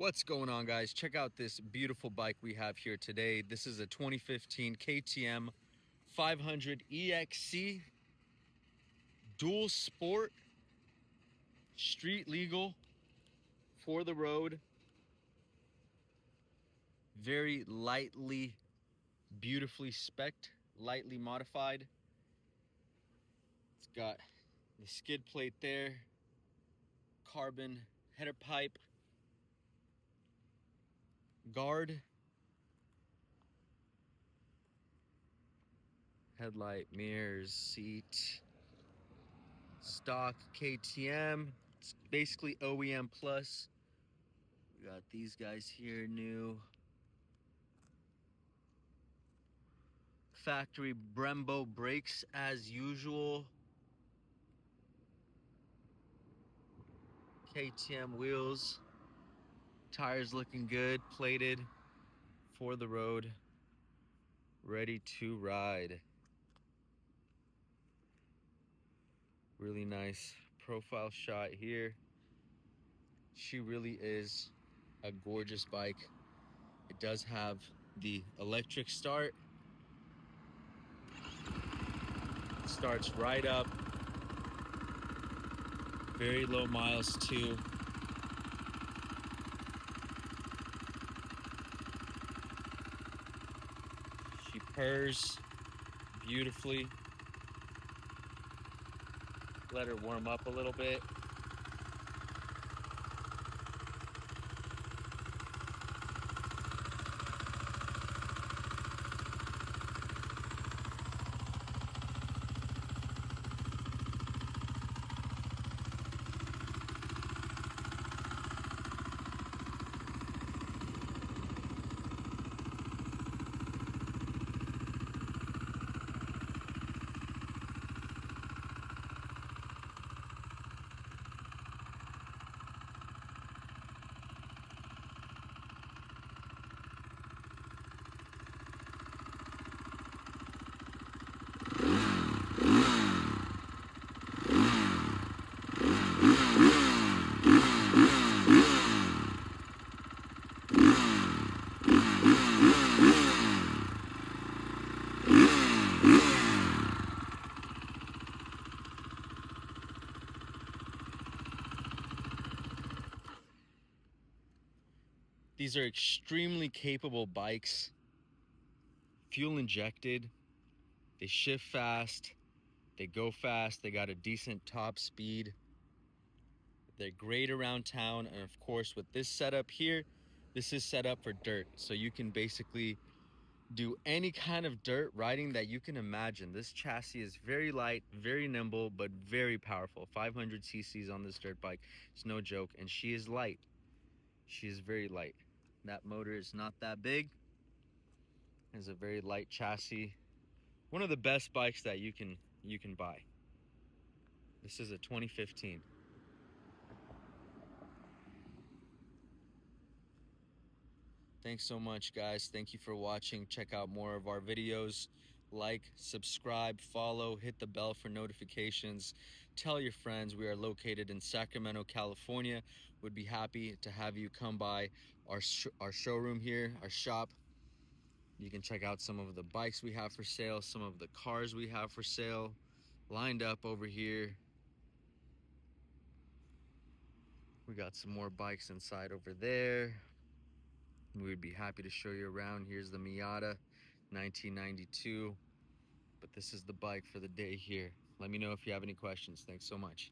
What's going on, guys? Check out this beautiful bike we have here today. This is a 2015 KTM 500 EXC dual sport, street legal, for the road, very lightly, beautifully spec'd, lightly modified. It's got the skid plate there, carbon header pipe, guard, headlight, mirrors, seat, stock KTM. It's basically OEM plus. We got these guys here, new factory Brembo brakes as usual. KTM wheels, tires looking good, plated, for the road, ready to ride. Really nice profile shot here. She really is a gorgeous bike. It does have the electric start. Starts right up. Very low miles too. She purrs beautifully. Let her warm up a little bit. These are extremely capable bikes, fuel injected, they shift fast, they go fast, they got a decent top speed. They're great around town, and of course with this setup here, this is set up for dirt. So you can basically do any kind of dirt riding that you can imagine. This chassis is very light, very nimble, but very powerful. 500 cc's on this dirt bike. It's no joke, and she is light. She is very light. That motor is not that big. It's a very light chassis. One of the best bikes that you can buy. This is a 2015. Thanks so much, guys. Thank you for watching. Check out more of our videos. Like, subscribe, follow, hit the bell for notifications. Tell your friends. We are located in Sacramento, California. Would be happy to have you come by our showroom here, our shop. You can check out some of the bikes we have for sale, some of the cars we have for sale, lined up over here. We got some more bikes inside over there. We'd be happy to show you around. Here's the Miata 1992. But this is the bike for the day here. Let me know if you have any questions. Thanks so much.